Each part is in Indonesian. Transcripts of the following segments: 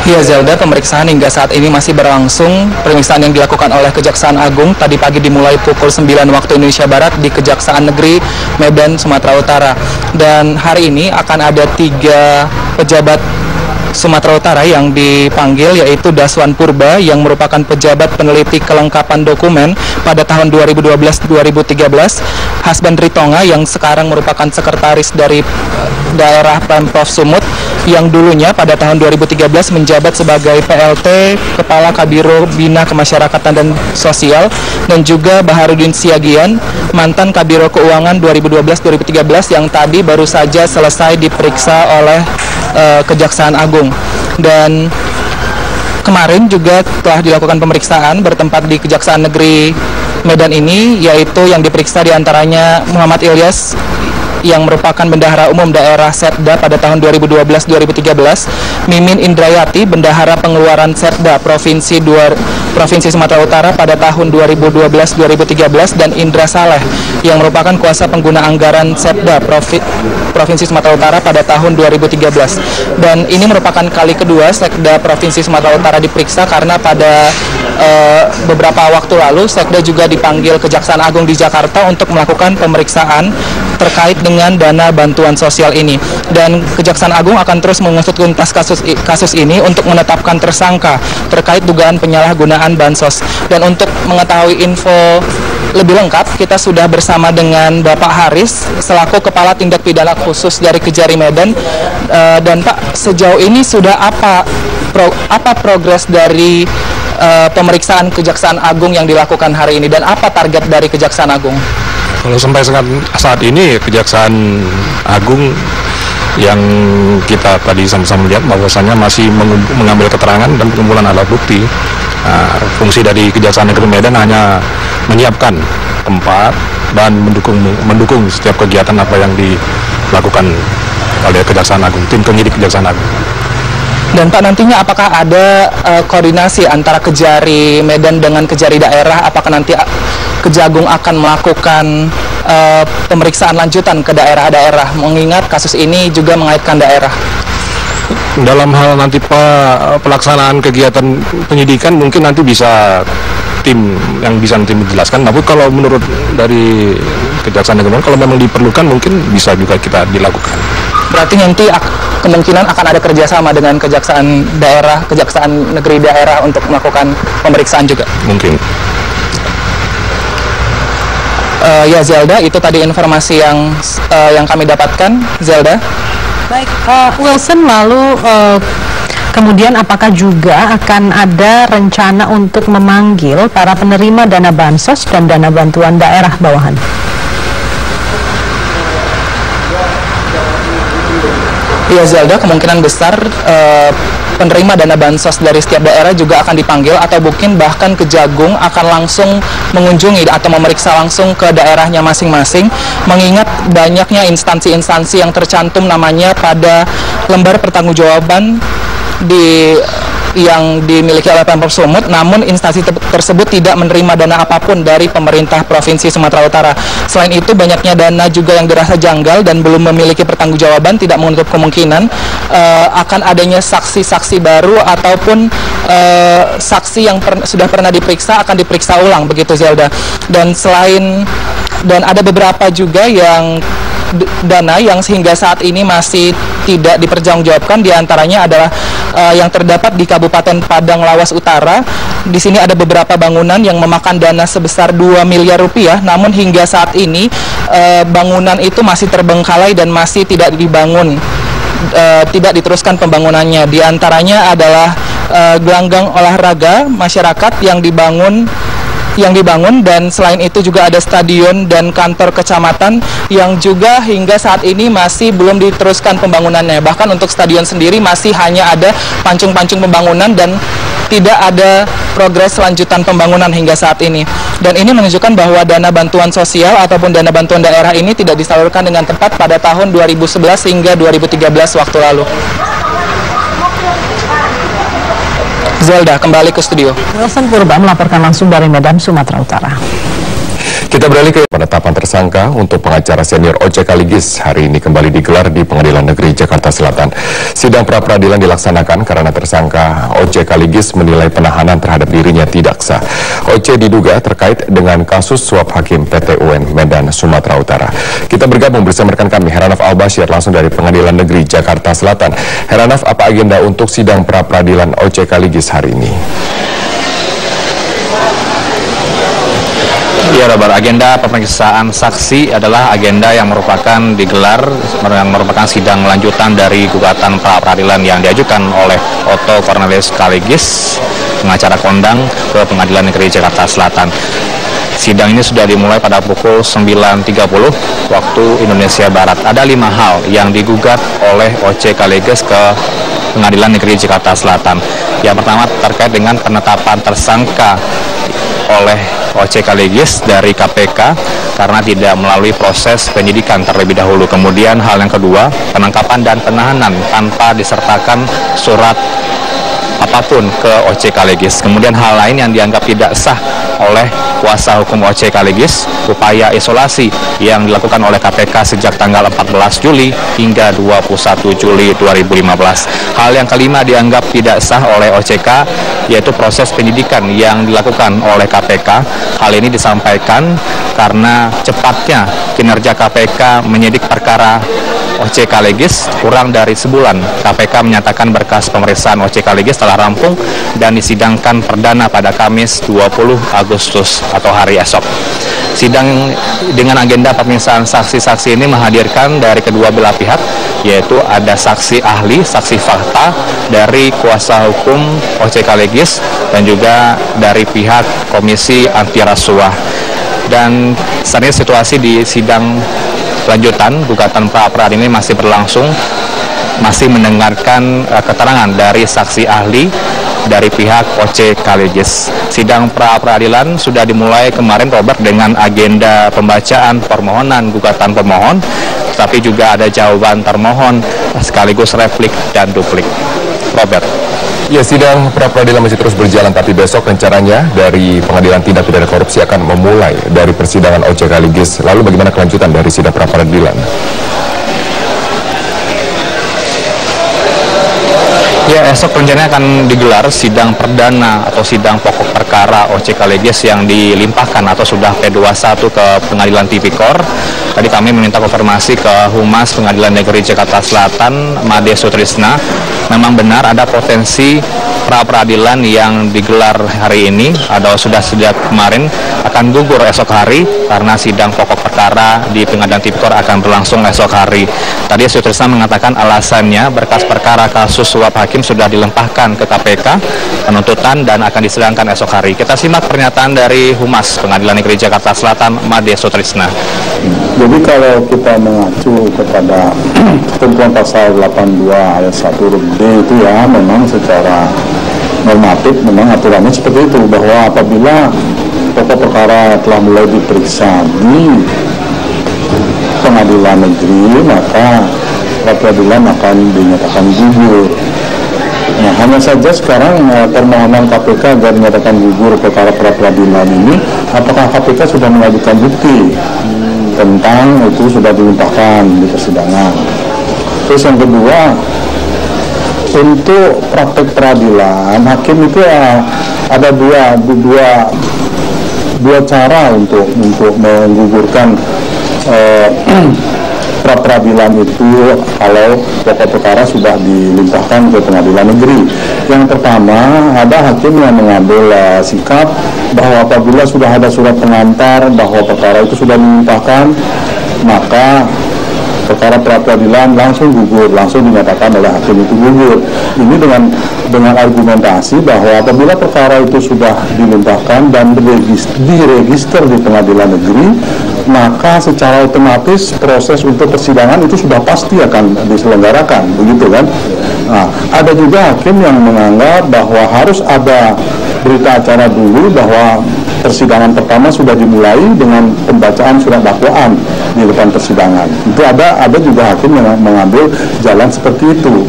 Ya Zelda, pemeriksaan hingga saat ini masih berlangsung. Pemeriksaan yang dilakukan oleh Kejaksaan Agung tadi pagi dimulai pukul 9 waktu Indonesia Barat di Kejaksaan Negeri Medan, Sumatera Utara. Dan hari ini akan ada 3 pejabat Sumatera Utara yang dipanggil, yaitu Daswan Purba yang merupakan pejabat peneliti kelengkapan dokumen pada tahun 2012-2013, Hasban Ritonga yang sekarang merupakan sekretaris dari daerah Pemprov Sumut yang dulunya pada tahun 2013 menjabat sebagai PLT Kepala Kabiro Bina Kemasyarakatan dan Sosial, dan juga Baharudin Siagian, mantan Kabiro Keuangan 2012-2013 yang tadi baru saja selesai diperiksa oleh Kejaksaan Agung. Dan kemarin juga telah dilakukan pemeriksaan bertempat di Kejaksaan Negeri Medan ini, yaitu yang diperiksa diantaranya Muhammad Ilyas yang merupakan Bendahara Umum Daerah Setda pada tahun 2012-2013, Mimin Indrayati, Bendahara Pengeluaran Setda Provinsi Sumatera Utara pada tahun 2012-2013, dan Indra Saleh yang merupakan Kuasa Pengguna Anggaran Setda Provinsi Sumatera Utara pada tahun 2013. Dan ini merupakan kali kedua Sekda Provinsi Sumatera Utara diperiksa karena pada beberapa waktu lalu Sekda juga dipanggil Kejaksaan Agung di Jakarta untuk melakukan pemeriksaan terkait dengan dana bantuan sosial ini. Dan Kejaksaan Agung akan terus mengusut tuntas kasus ini untuk menetapkan tersangka terkait dugaan penyalahgunaan bansos. Dan untuk mengetahui info lebih lengkap, kita sudah bersama dengan Bapak Haris selaku Kepala Tindak Pidana Khusus dari Kejari Medan. Dan Pak, sejauh ini sudah apa progres dari pemeriksaan Kejaksaan Agung yang dilakukan hari ini, dan apa target dari Kejaksaan Agung? Kalau sampai saat ini Kejaksaan Agung yang kita tadi sama-sama lihat bahwasannya masih mengambil keterangan dan pengumpulan alat bukti. Fungsi dari Kejaksaan Negeri Medan hanya menyiapkan tempat dan mendukung setiap kegiatan apa yang dilakukan oleh Kejaksaan Agung, tim penyidik Kejaksaan Agung. Dan Pak, nantinya apakah ada koordinasi antara Kejari Medan dengan Kejari daerah? Apakah nanti Kejagung akan melakukan pemeriksaan lanjutan ke daerah-daerah, mengingat kasus ini juga mengaitkan daerah? Dalam hal nanti pelaksanaan kegiatan penyidikan mungkin nanti bisa tim yang bisa nanti menjelaskan. Namun kalau menurut dari Kejaksaan Negeri, kalau memang diperlukan mungkin bisa juga kita dilakukan. Berarti nanti kemungkinan akan ada kerjasama dengan Kejaksaan daerah, Kejaksaan Negeri daerah untuk melakukan pemeriksaan juga? Mungkin. Ya Zelda, itu tadi informasi yang kami dapatkan, Zelda. Baik, Wilson, lalu kemudian apakah juga akan ada rencana untuk memanggil para penerima dana bansos dan dana bantuan daerah bawahan? Ya Zelda, kemungkinan besar penerima dana bansos dari setiap daerah juga akan dipanggil, atau mungkin bahkan Kejagung akan langsung mengunjungi atau memeriksa langsung ke daerahnya masing-masing, mengingat banyaknya instansi-instansi yang tercantum namanya pada lembar pertanggungjawaban yang dimiliki oleh Pemprov Sumut, namun instansi tersebut tidak menerima dana apapun dari pemerintah Provinsi Sumatera Utara. Selain itu, banyaknya dana juga yang dirasa janggal dan belum memiliki pertanggungjawaban, tidak menutup kemungkinan akan adanya saksi-saksi baru ataupun saksi yang sudah pernah diperiksa akan diperiksa ulang, begitu Zelda. Dan ada beberapa juga yang dana yang sehingga saat ini masih tidak dipertanggungjawabkan, diantaranya adalah yang terdapat di Kabupaten Padang Lawas Utara. Di sini ada beberapa bangunan yang memakan dana sebesar 2 miliar rupiah, namun hingga saat ini bangunan itu masih terbengkalai dan masih tidak dibangun, tidak diteruskan pembangunannya. Di antaranya adalah gelanggang olahraga masyarakat yang dibangun, dan selain itu juga ada stadion dan kantor kecamatan yang juga hingga saat ini masih belum diteruskan pembangunannya. Bahkan untuk stadion sendiri masih hanya ada pancung-pancung pembangunan dan tidak ada progres lanjutan pembangunan hingga saat ini. Dan ini menunjukkan bahwa dana bantuan sosial ataupun dana bantuan daerah ini tidak disalurkan dengan tepat pada tahun 2011 hingga 2013 waktu lalu. Zelda, kembali ke studio. Wilson Purba melaporkan langsung dari Medan, Sumatera Utara. Kita beralih ke penetapan tersangka untuk pengacara senior OJK Ligis hari ini kembali digelar di Pengadilan Negeri Jakarta Selatan. Sidang pra-peradilan dilaksanakan karena tersangka OJK Ligis menilai penahanan terhadap dirinya tidak sah. OC diduga terkait dengan kasus suap hakim PT UN Medan, Sumatera Utara. Kita bergabung bersama rekan kami Heranov Al-Bashir langsung dari Pengadilan Negeri Jakarta Selatan. Heranov, apa agenda untuk sidang pra-peradilan OJK Ligis hari ini? Ya, Robert, agenda pemeriksaan saksi adalah agenda yang merupakan sidang lanjutan dari gugatan pra-peradilan yang diajukan oleh Otto Cornelius Kaligis, pengacara kondang, ke Pengadilan Negeri Jakarta Selatan. Sidang ini sudah dimulai pada pukul 9.30 waktu Indonesia Barat. Ada 5 hal yang digugat oleh OC Kaligis ke Pengadilan Negeri Jakarta Selatan. Yang pertama terkait dengan penetapan tersangka oleh OC Kaligis dari KPK karena tidak melalui proses penyidikan terlebih dahulu. Kemudian hal yang kedua, penangkapan dan penahanan tanpa disertakan surat apapun ke OC Kaligis. Kemudian hal lain yang dianggap tidak sah oleh kuasa hukum OC Kaligis, upaya isolasi yang dilakukan oleh KPK sejak tanggal 14 Juli hingga 21 Juli 2015. Hal yang kelima dianggap tidak sah oleh OCK, yaitu proses penyidikan yang dilakukan oleh KPK. Hal ini disampaikan karena cepatnya kinerja KPK menyidik perkara OC Kaligis kurang dari sebulan. KPK menyatakan berkas pemeriksaan OC Kaligis telah rampung dan disidangkan perdana pada Kamis 20 Agustus atau hari esok. Sidang dengan agenda pemeriksaan saksi-saksi ini menghadirkan dari kedua belah pihak, yaitu ada saksi ahli, saksi fakta dari kuasa hukum OC Kaligis dan juga dari pihak Komisi Anti Rasuah. Dan saat ini situasi di sidang lanjutan gugatan pra-peradilan ini masih berlangsung, masih mendengarkan keterangan dari saksi ahli dari pihak OC Kaligis. Sidang pra-peradilan sudah dimulai kemarin, Robert, dengan agenda pembacaan permohonan gugatan pemohon, tapi juga ada jawaban termohon sekaligus replik dan duplik. Robert. Ya, sidang pra-peradilan masih terus berjalan, tapi besok rencananya dari Pengadilan Tindak Pidana Korupsi akan memulai dari persidangan OC Kaligis. Lalu bagaimana kelanjutan dari sidang pra-peradilan? Ya, esok rencananya akan digelar sidang perdana atau sidang pokok perkara OC Kaligis yang dilimpahkan atau sudah P21 ke Pengadilan Tipikor. Tadi kami meminta konfirmasi ke Humas Pengadilan Negeri Jakarta Selatan, Made Sutrisna. Memang benar ada potensi pra-peradilan yang digelar hari ini atau sudah sejak kemarin akan gugur esok hari karena sidang pokok perkara di Pengadilan Tipikor akan berlangsung esok hari. Tadi Sutrisna mengatakan alasannya berkas perkara kasus suap hakim sudah dilimpahkan ke KPK penuntutan dan akan disidangkan esok hari. Kita simak pernyataan dari Humas Pengadilan Negeri Jakarta Selatan, Made Sutrisna. Jadi kalau kita mengacu kepada ketentuan pasal 82 ayat 1 huruf D itu ya memang secara normatif memang aturannya seperti itu, bahwa apabila pokok perkara telah mulai diperiksa di pengadilan negeri maka pra-peradilan akan dinyatakan gugur. Nah, hanya saja sekarang permohonan KPK agar dinyatakan gugur perkara pra-peradilan ini, apakah KPK sudah mengajukan bukti tentang itu sudah dilimpahkan di persidangan. Terus yang kedua, untuk praktek peradilan hakim itu ada dua cara untuk menggugurkan pra-peradilan itu kalau pokok perkara sudah dilimpahkan ke pengadilan negeri. Yang pertama, ada hakim yang mengambil sikap bahwa apabila sudah ada surat pengantar bahwa perkara itu sudah dilimpahkan, maka perkara pra-peradilan langsung gugur, langsung dinyatakan oleh hakim itu gugur. Ini dengan argumentasi bahwa apabila perkara itu sudah dilimpahkan dan diregister di pengadilan negeri, maka secara otomatis proses untuk persidangan itu sudah pasti akan diselenggarakan, begitu kan? Nah, ada juga hakim yang menganggap bahwa harus ada berita acara dulu bahwa persidangan pertama sudah dimulai dengan pembacaan surat dakwaan di depan persidangan. Itu ada juga hakim yang mengambil jalan seperti itu.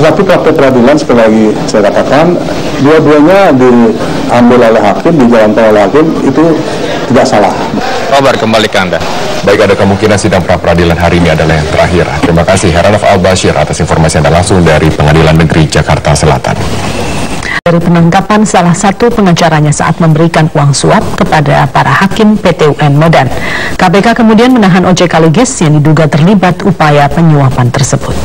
Tetapi praktek peradilan, sekali lagi saya katakan, dua-duanya diambil oleh hakim, dijalankan oleh hakim, itu tidak salah. Robar, kembali ke Anda. Baik, ada kemungkinan sidang pra-peradilan hari ini adalah yang terakhir. Terima kasih Heranov Al-Bashir atas informasi Anda langsung dari Pengadilan Negeri Jakarta Selatan. Dari penangkapan salah satu pengacaranya saat memberikan uang suap kepada para hakim PT UN Medan, KPK kemudian menahan OJ Kaligis yang diduga terlibat upaya penyuapan tersebut.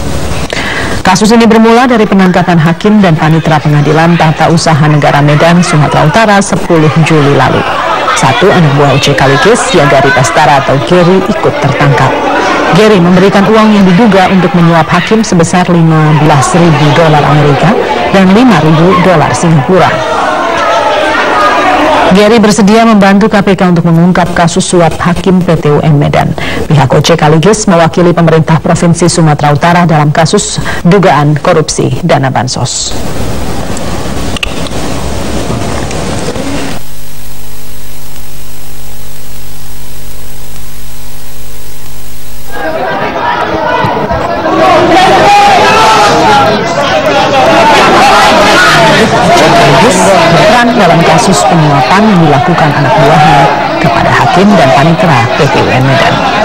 Kasus ini bermula dari penangkapan hakim dan panitera pengadilan Tata Usaha Negara Medan, Sumatera Utara 10 Juli lalu. Satu anak buah OJ Kaligis, Yagari Bastara atau Gary, ikut tertangkap. Gary memberikan uang yang diduga untuk menyuap hakim sebesar $15.000 Amerika dan $5.000 Singapura. Gary bersedia membantu KPK untuk mengungkap kasus suap hakim PT UN Medan. Pihak OJ Kaligis mewakili pemerintah Provinsi Sumatera Utara dalam kasus dugaan korupsi dana bansos. Berperan dalam kasus penyuapan yang dilakukan anak buahnya kepada hakim dan panitera PT UN Medan.